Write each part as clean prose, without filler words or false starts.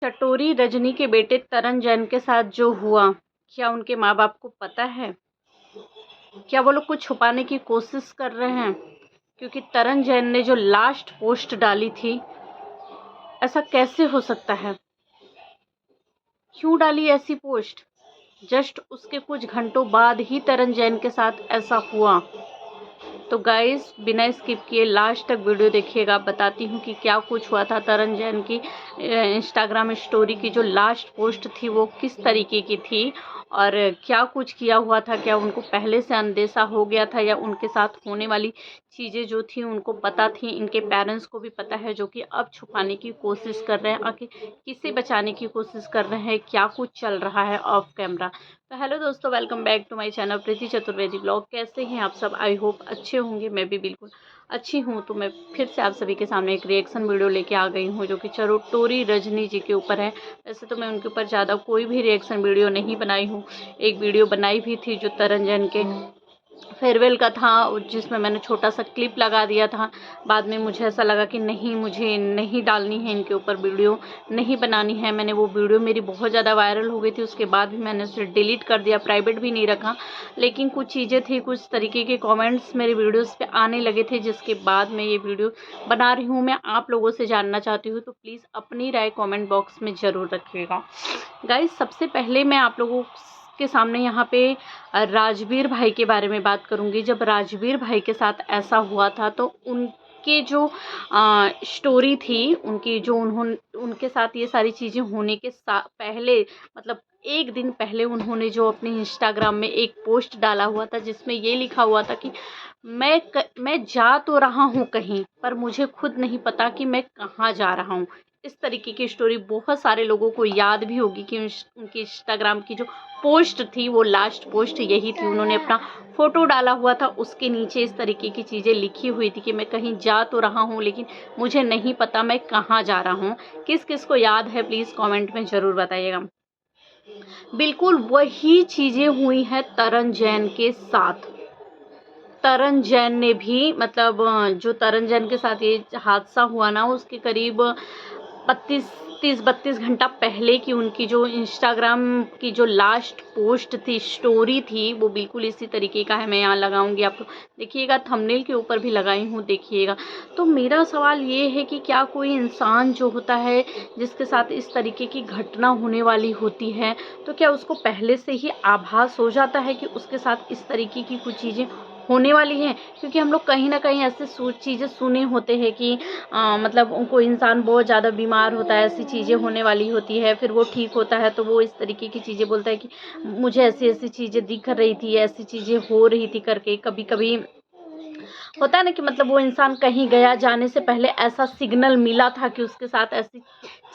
चटोरी रजनी के बेटे तरन जैन के साथ जो हुआ, क्या उनके माँ बाप को पता है? क्या वो लोग कुछ छुपाने की कोशिश कर रहे हैं? क्योंकि तरन जैन ने जो लास्ट पोस्ट डाली थी, ऐसा कैसे हो सकता है? क्यों डाली ऐसी पोस्ट? जस्ट उसके कुछ घंटों बाद ही तरन जैन के साथ ऐसा हुआ। तो गाइस, बिना स्किप किए लास्ट तक वीडियो देखिएगा। बताती हूँ कि क्या कुछ हुआ था। तरन जैन की इंस्टाग्राम स्टोरी की जो लास्ट पोस्ट थी वो किस तरीके की थी और क्या कुछ किया हुआ था। क्या उनको पहले से अंदेशा हो गया था या उनके साथ होने वाली चीज़ें जो थी उनको पता थी। इनके पेरेंट्स को भी पता है, जो कि अब छुपाने की कोशिश कर रहे हैं, आखिर किसे बचाने की कोशिश कर रहे हैं, क्या कुछ चल रहा है ऑफ कैमरा। तो हेलो दोस्तों, welcome back to my channel Preeti Chaturvedi blog. कैसे हैं आप सब? आई होप अच्छे होंगे। मैं भी बिल्कुल अच्छी हूँ। तो मैं फिर से आप सभी के सामने एक रिएक्शन वीडियो लेके आ गई हूँ, जो कि चटोरी रजनी जी के ऊपर है। वैसे तो मैं उनके ऊपर ज़्यादा कोई भी रिएक्शन वीडियो नहीं बनाई हूँ। एक वीडियो बनाई भी थी जो तरन जैन के फेयरवेल का था, जिसमें मैंने छोटा सा क्लिप लगा दिया था। बाद में मुझे ऐसा लगा कि नहीं, मुझे नहीं डालनी है इनके ऊपर वीडियो, नहीं बनानी है। मैंने वो वीडियो मेरी बहुत ज़्यादा वायरल हो गई थी। उसके बाद भी मैंने उसे डिलीट कर दिया, प्राइवेट भी नहीं रखा। लेकिन कुछ चीज़ें थी, कुछ तरीके के कमेंट्स मेरे वीडियोस पे आने लगे थे, जिसके बाद मैं ये वीडियो बना रही हूँ। मैं आप लोगों से जानना चाहती हूँ, तो प्लीज़ अपनी राय कमेंट बॉक्स में ज़रूर रखिएगा। गाइस, सबसे पहले मैं आप लोगों के सामने यहाँ पे राजवीर भाई के बारे में बात करूँगी। जब राजवीर भाई के साथ ऐसा हुआ था तो उनके जो स्टोरी थी, उनकी जो उनके साथ ये सारी चीज़ें होने के पहले, मतलब एक दिन पहले उन्होंने जो अपने इंस्टाग्राम में एक पोस्ट डाला हुआ था, जिसमें ये लिखा हुआ था कि मैं जा तो रहा हूँ कहीं, पर मुझे खुद नहीं पता कि मैं कहाँ जा रहा हूँ। इस तरीके की स्टोरी बहुत सारे लोगों को याद भी होगी कि उनकी इंस्टाग्राम की जो पोस्ट थी वो लास्ट पोस्ट यही थी। उन्होंने अपना फ़ोटो डाला हुआ था, उसके नीचे इस तरीके की चीज़ें लिखी हुई थी कि मैं कहीं जा तो रहा हूँ, लेकिन मुझे नहीं पता मैं कहाँ जा रहा हूँ। किस किस को याद है प्लीज़ कमेंट में ज़रूर बताइएगा। बिल्कुल वही चीज़ें हुई हैं तरन जैन के साथ। तरन जैन ने भी, मतलब जो तरन जैन के साथ ये हादसा हुआ ना, उसके करीब 32 घंटा पहले की उनकी जो इंस्टाग्राम की जो लास्ट पोस्ट थी, स्टोरी थी, वो बिल्कुल इसी तरीके का है। मैं यहाँ लगाऊंगी, आप देखिएगा, थंबनेल के ऊपर भी लगाई हूँ, देखिएगा। तो मेरा सवाल ये है कि क्या कोई इंसान जो होता है, जिसके साथ इस तरीके की घटना होने वाली होती है, तो क्या उसको पहले से ही आभास हो जाता है कि उसके साथ इस तरीके की कुछ चीज़ें होने वाली हैं? क्योंकि हम लोग कहीं ना कहीं ऐसे चीज़ें सुने होते हैं कि मतलब कोई इंसान बहुत ज़्यादा बीमार होता है, ऐसी चीज़ें होने वाली होती है, फिर वो ठीक होता है तो वो इस तरीके की चीज़ें बोलता है कि मुझे ऐसी ऐसी चीज़ें दिख रही थी, ऐसी चीज़ें हो रही थी करके। कभी कभी होता है ना कि मतलब वो इंसान कहीं गया, जाने से पहले ऐसा सिग्नल मिला था कि उसके साथ ऐसी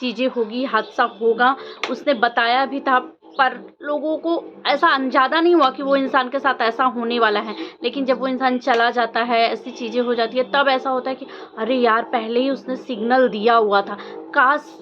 चीज़ें होगी, हादसा होगा, उसने बताया भी था, पर लोगों को ऐसा ज़्यादा नहीं हुआ कि वो इंसान के साथ ऐसा होने वाला है। लेकिन जब वो इंसान चला जाता है, ऐसी चीज़ें हो जाती है, तब ऐसा होता है कि अरे यार, पहले ही उसने सिग्नल दिया हुआ था, काश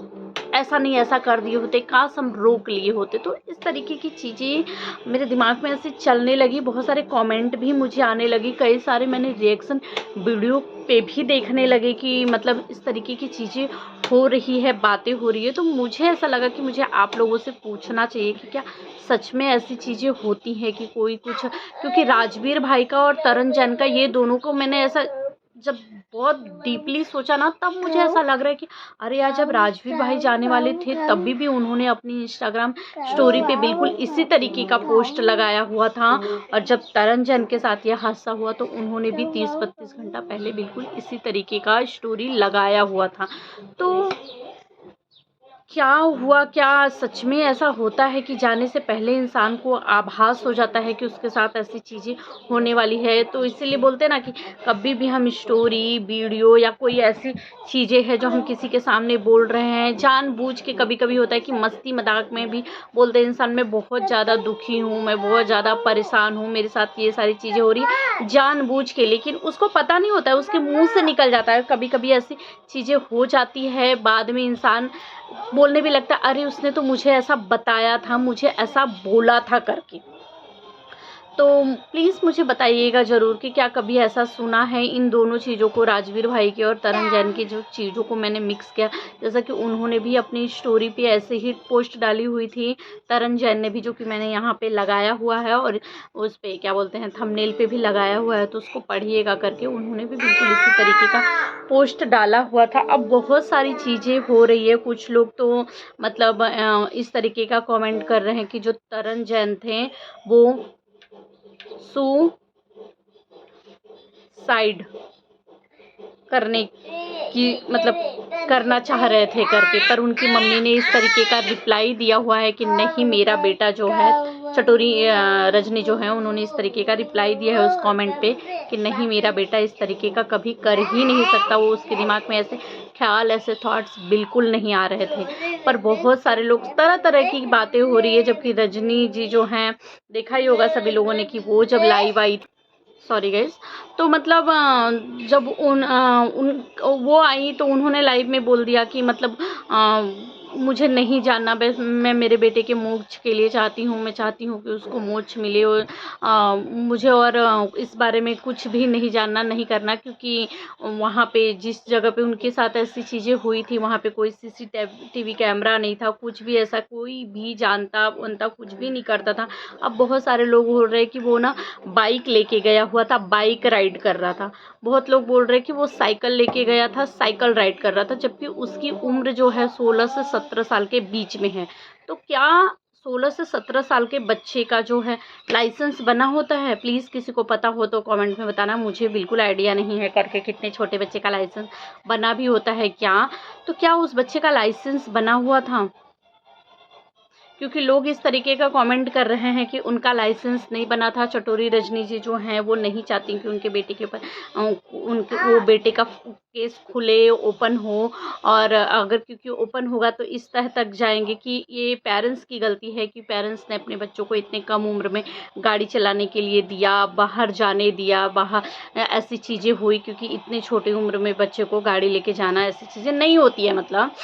ऐसा नहीं ऐसा कर दिए होते, काश हम रोक लिए होते। तो इस तरीके की चीज़ें मेरे दिमाग में ऐसे चलने लगी। बहुत सारे कमेंट भी मुझे आने लगी, कई सारे मैंने रिएक्शन वीडियो पे भी देखने लगे कि मतलब इस तरीके की चीज़ें हो रही है, बातें हो रही है। तो मुझे ऐसा लगा कि मुझे आप लोगों से पूछना चाहिए कि क्या सच में ऐसी चीज़ें होती हैं कि कोई कुछ, क्योंकि राजवीर भाई का और तरन जैन का, ये दोनों को मैंने ऐसा जब बहुत डीपली सोचा ना, तब मुझे ऐसा लग रहा है कि अरे यार, जब राजवीर भाई जाने वाले थे तभी भी उन्होंने अपनी इंस्टाग्राम स्टोरी पे बिल्कुल इसी तरीके का पोस्ट लगाया हुआ था, और जब तरन जैन के साथ यह हादसा हुआ तो उन्होंने भी 30-32 घंटा पहले बिल्कुल इसी तरीके का स्टोरी लगाया हुआ था। तो क्या हुआ, क्या सच में ऐसा होता है कि जाने से पहले इंसान को आभास हो जाता है कि उसके साथ ऐसी चीज़ें होने वाली है? तो इसीलिए बोलते हैं ना कि कभी भी हम स्टोरी, वीडियो या कोई ऐसी चीज़ें हैं जो हम किसी के सामने बोल रहे हैं, जानबूझ के, कभी कभी होता है कि मस्ती मजाक में भी बोलते हैं इंसान, मैं बहुत ज़्यादा दुखी हूँ, मैं बहुत ज़्यादा परेशान हूँ, मेरे साथ ये सारी चीज़ें हो रही है, जानबूझ के। लेकिन उसको पता नहीं होता है, उसके मुँह से निकल जाता है। कभी कभी ऐसी चीज़ें हो जाती है, बाद में इंसान बोलने भी लगता है, अरे उसने तो मुझे ऐसा बताया था, मुझे ऐसा बोला था करके। तो प्लीज़ मुझे बताइएगा ज़रूर कि क्या कभी ऐसा सुना है इन दोनों चीज़ों को, राजवीर भाई की और तरन जैन की जो चीज़ों को मैंने मिक्स किया। जैसा कि उन्होंने भी अपनी स्टोरी पे ऐसे ही पोस्ट डाली हुई थी, तरन जैन ने भी, जो कि मैंने यहाँ पे लगाया हुआ है और उस पे क्या बोलते हैं थंबनेल पे भी लगाया हुआ है, तो उसको पढ़िएगा करके। उन्होंने भी बिल्कुल इसी तरीके का पोस्ट डाला हुआ था। अब बहुत सारी चीज़ें हो रही है, कुछ लोग तो मतलब इस तरीके का कमेंट कर रहे हैं कि जो तरन जैन थे वो सुसाइड करने की मतलब करना चाह रहे थे करके, पर उनकी मम्मी ने इस तरीके का रिप्लाई दिया हुआ है कि नहीं, मेरा बेटा जो है चटोरी रजनी जो है, उन्होंने इस तरीके का रिप्लाई दिया है उस कमेंट पे कि नहीं, मेरा बेटा इस तरीके का कभी कर ही नहीं सकता। वो उसके दिमाग में ऐसे ख्याल, ऐसे थॉट्स बिल्कुल नहीं आ रहे थे। पर बहुत सारे लोग, तरह तरह की बातें हो रही है, जबकि रजनी जी जो हैं, देखा ही होगा सभी लोगों ने कि वो जब लाइव आई, सॉरी गाइस, तो मतलब जब वो आई तो उन्होंने लाइव में बोल दिया कि मतलब मुझे नहीं जानना, बस मैं मेरे बेटे के मोक्ष के लिए चाहती हूँ, मैं चाहती हूँ कि उसको मोक्ष मिले, और मुझे और इस बारे में कुछ भी नहीं जानना, नहीं करना, क्योंकि वहाँ पे जिस जगह पे उनके साथ ऐसी चीज़ें हुई थी वहाँ पे कोई CCTV कैमरा नहीं था, कुछ भी ऐसा कोई भी जानता उनता कुछ भी नहीं करता था। अब बहुत सारे लोग बोल रहे हैं कि वो ना बाइक लेके गया हुआ था, बाइक राइड कर रहा था। बहुत लोग बोल रहे हैं कि वो साइकिल लेके गया था, साइकिल राइड कर रहा था, जबकि उसकी उम्र जो है 16 से 17 साल के बीच में है। तो क्या 16 से 17 साल के बच्चे का जो है लाइसेंस बना होता है? प्लीज़ किसी को पता हो तो कमेंट में बताना, मुझे बिल्कुल आइडिया नहीं है करके कितने छोटे बच्चे का लाइसेंस बना भी होता है क्या। तो क्या उस बच्चे का लाइसेंस बना हुआ था? क्योंकि लोग इस तरीके का कमेंट कर रहे हैं कि उनका लाइसेंस नहीं बना था। चटोरी रजनी जी जो हैं वो नहीं चाहती कि उनके बेटे के ऊपर उनके वो बेटे का केस खुले, ओपन हो, और अगर क्योंकि ओपन होगा तो इस तह तक जाएंगे कि ये पेरेंट्स की गलती है कि पेरेंट्स ने अपने बच्चों को इतने कम उम्र में गाड़ी चलाने के लिए दिया, बाहर जाने दिया, बाहर ऐसी चीज़ें हुई, क्योंकि इतने छोटी उम्र में बच्चे को गाड़ी लेके जाना, ऐसी चीज़ें नहीं होती है मतलब।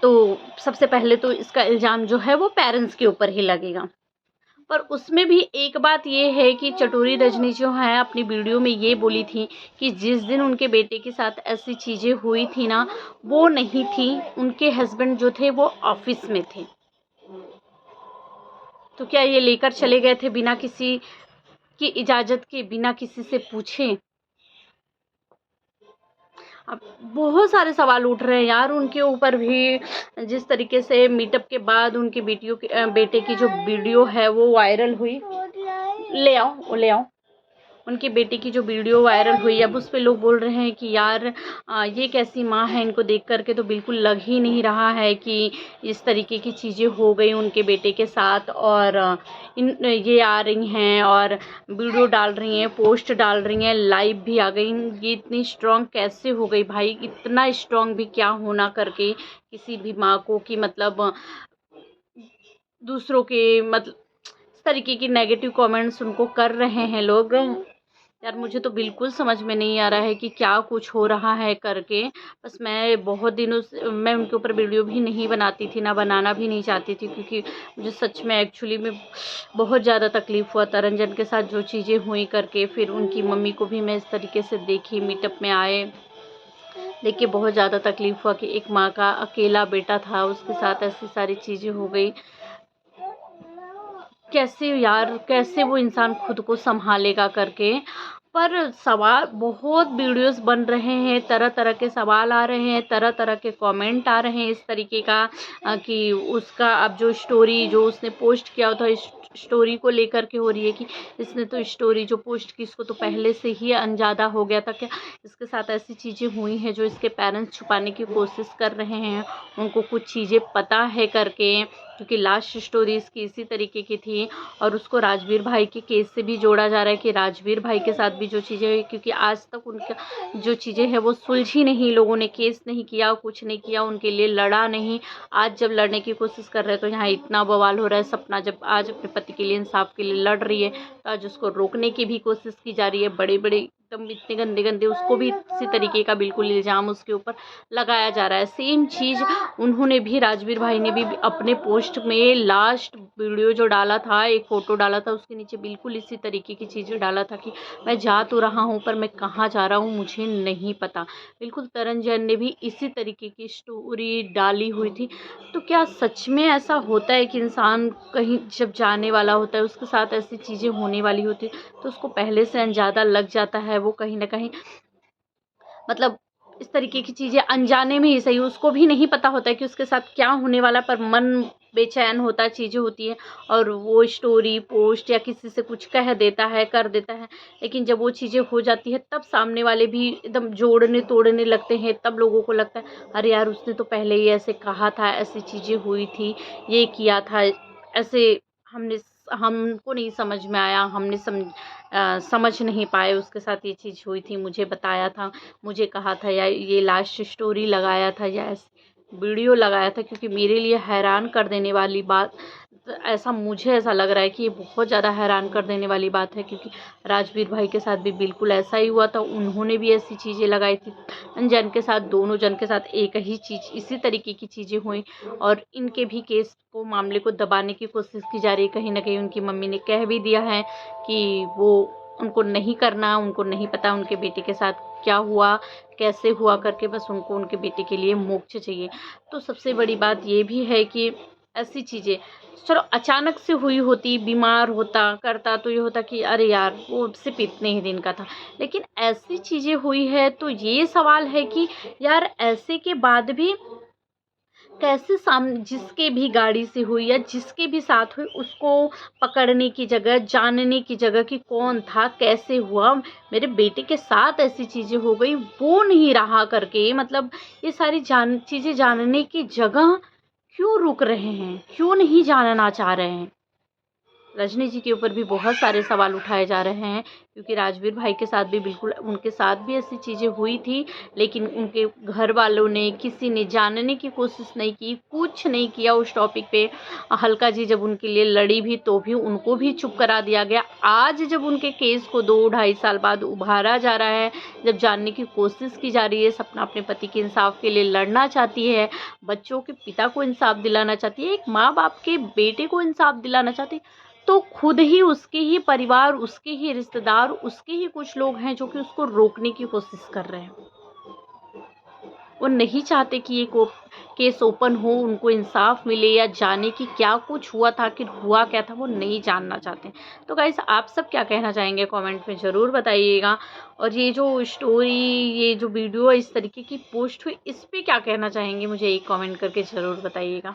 तो सबसे पहले तो इसका इल्ज़ाम जो है वो पेरेंट्स के ऊपर ही लगेगा। पर उसमें भी एक बात ये है कि चटोरी रजनी जो है अपनी वीडियो में ये बोली थी कि जिस दिन उनके बेटे के साथ ऐसी चीज़ें हुई थी ना, वो नहीं थी, उनके हस्बैंड जो थे वो ऑफिस में थे। तो क्या ये लेकर चले गए थे बिना किसी की इजाज़त के, बिना किसी से पूछे? अब बहुत सारे सवाल उठ रहे हैं यार उनके ऊपर भी। जिस तरीके से मीटअप के बाद उनकी बेटे की जो वीडियो है वो वायरल हुई, ले आओ वो ले आओ, उनकी बेटी की जो वीडियो वायरल हुई, अब उस पे लोग बोल रहे हैं कि यार ये कैसी माँ है, इनको देख करके तो बिल्कुल लग ही नहीं रहा है कि इस तरीके की चीज़ें हो गई उनके बेटे के साथ। और ये आ रही हैं और वीडियो डाल रही हैं, पोस्ट डाल रही हैं, लाइव भी आ गई। ये इतनी स्ट्रॉन्ग कैसे हो गई भाई? इतना स्ट्रॉन्ग भी क्या होना करके किसी भी माँ को कि मतलब दूसरों के मतलब इस तरीके की नेगेटिव कमेंट्स उनको कर रहे हैं लोग। यार मुझे तो बिल्कुल समझ में नहीं आ रहा है कि क्या कुछ हो रहा है करके। बस मैं बहुत दिनों से मैं उनके ऊपर वीडियो भी नहीं बनाती थी, ना बनाना भी नहीं चाहती थी, क्योंकि मुझे सच में एक्चुअली में बहुत ज़्यादा तकलीफ़ हुआ तरंजन के साथ जो चीज़ें हुई करके। फिर उनकी मम्मी को भी मैं इस तरीके से देखी, मीटअप में आए, देख के बहुत ज़्यादा तकलीफ़ हुआ कि एक माँ का अकेला बेटा था, उसके साथ ऐसी सारी चीज़ें हो गई। कैसे यार, कैसे वो इंसान खुद को संभालेगा करके। पर सवाल, बहुत वीडियोस बन रहे हैं, तरह तरह के सवाल आ रहे हैं, तरह तरह के कमेंट आ रहे हैं इस तरीके का कि उसका अब जो स्टोरी जो उसने पोस्ट किया था, इस स्टोरी को लेकर के हो रही है कि इसने तो स्टोरी जो पोस्ट की इसको तो पहले से ही अंदाज़ा हो गया था, क्या इसके साथ ऐसी चीज़ें हुई हैं जो इसके पेरेंट्स छुपाने की कोशिश कर रहे हैं, उनको कुछ चीज़ें पता है करके, क्योंकि लास्ट स्टोरी इसकी इसी तरीके की थी। और उसको राजवीर भाई के केस से भी जोड़ा जा रहा है कि राजवीर भाई के साथ भी जो चीज़ें हुई, क्योंकि आज तक उनका जो चीज़ें हैं वो सुलझी नहीं, लोगों ने केस नहीं किया, कुछ नहीं किया, उनके लिए लड़ा नहीं। आज जब लड़ने की कोशिश कर रहे हैं तो यहाँ इतना बवाल हो रहा है। सपना जब आज अपने पति के लिए, इंसाफ के लिए लड़ रही है, तो आज उसको रोकने की भी कोशिश की जा रही है। बड़े बड़े एकदम इतने गंदे गंदे, उसको भी इसी तरीके का बिल्कुल इल्ज़ाम उसके ऊपर लगाया जा रहा है। सेम चीज़ उन्होंने भी, राजवीर भाई ने भी अपने पोस्ट में लास्ट वीडियो जो डाला था, एक फ़ोटो डाला था, उसके नीचे बिल्कुल इसी तरीके की चीज़ें डाला था कि मैं जा तो रहा हूँ पर मैं कहाँ जा रहा हूँ मुझे नहीं पता। बिल्कुल तरन जैन ने भी इसी तरीके की स्टोरी डाली हुई थी। तो क्या सच में ऐसा होता है कि इंसान कहीं जब जाने वाला होता है, उसके साथ ऐसी चीज़ें होने वाली होती है, तो उसको पहले से अंदाज़ा लग जाता है, वो कहीं न कहीं मतलब इस तरीके की चीज़ें अनजाने में ही सही, उसको भी नहीं पता होता है कि उसके साथ क्या होने वाला है, पर मन बेचैन होता है, चीज़ें होती हैं और वो स्टोरी पोस्ट या किसी से कुछ कह देता है, कर देता है। लेकिन जब वो चीज़ें हो जाती है तब सामने वाले भी एकदम जोड़ने तोड़ने लगते हैं, तब लोगों को लगता है अरे यार उसने तो पहले ही ऐसे कहा था, ऐसी चीज़ें हुई थी, ये किया था, ऐसे हमको नहीं समझ में आया, समझ नहीं पाए उसके साथ ये चीज़ हुई थी, मुझे बताया था, मुझे कहा था, या ये लास्ट स्टोरी लगाया था, या वीडियो लगाया था। क्योंकि मेरे लिए हैरान कर देने वाली बात, मुझे ऐसा लग रहा है कि ये बहुत ज़्यादा हैरान कर देने वाली बात है। क्योंकि राजवीर भाई के साथ भी बिल्कुल ऐसा ही हुआ था, उन्होंने भी ऐसी चीज़ें लगाई थी। जन के साथ, दोनों जन के साथ एक ही चीज़, इसी तरीके की चीज़ें हुई और इनके भी केस को, मामले को दबाने की कोशिश की जा रही है। कहीं न कहीं उनकी मम्मी ने कह भी दिया है कि वो उनको नहीं करना, उनको नहीं पता उनके बेटे के साथ क्या हुआ, कैसे हुआ करके, बस उनको उनके बेटे के लिए मोक्ष चाहिए। तो सबसे बड़ी बात ये भी है कि ऐसी चीज़ें चलो अचानक से हुई होती, बीमार होता, करता, तो ये होता कि अरे यार वो सिर्फ़ इतने ही दिन का था। लेकिन ऐसी चीज़ें हुई है तो ये सवाल है कि यार ऐसे के बाद भी कैसे जिसके भी गाड़ी से हुई या जिसके भी साथ हुई, उसको पकड़ने की जगह, जानने की जगह कि कौन था, कैसे हुआ, मेरे बेटे के साथ ऐसी चीज़ें हो गई, वो नहीं रहा करके, मतलब ये सारी चीज़ें जानने की जगह क्यों रुक रहे हैं, क्यों नहीं जानना चाह रहे हैं। रजनी जी के ऊपर भी बहुत सारे सवाल उठाए जा रहे हैं। क्योंकि राजवीर भाई के साथ भी बिल्कुल, उनके साथ भी ऐसी चीज़ें हुई थी, लेकिन उनके घर वालों ने, किसी ने जानने की कोशिश नहीं की, कुछ नहीं किया उस टॉपिक पे। हल्का जी जब उनके लिए लड़ी भी तो भी उनको भी चुप करा दिया गया। आज जब उनके केस को 2 ढाई साल बाद उभारा जा रहा है, जब जानने की कोशिश की जा रही है, सपना अपने पति के इंसाफ के लिए लड़ना चाहती है, बच्चों के पिता को इंसाफ दिलाना चाहती है, एक माँ बाप के बेटे को इंसाफ दिलाना चाहती है, तो खुद ही उसके ही परिवार, उसके ही रिश्तेदार, उसके ही कुछ लोग हैं जो कि उसको रोकने की कोशिश कर रहे हैं। वो नहीं चाहते कि ये केस ओपन हो, उनको इंसाफ मिले या जाने कि क्या कुछ हुआ था, आखिर हुआ क्या था, वो नहीं जानना चाहते। तो गाइस आप सब क्या कहना चाहेंगे कमेंट में ज़रूर बताइएगा। और ये जो स्टोरी, ये जो वीडियो इस तरीके की पोस्ट हुई, इस पे क्या कहना चाहेंगे मुझे एक कमेंट करके ज़रूर बताइएगा।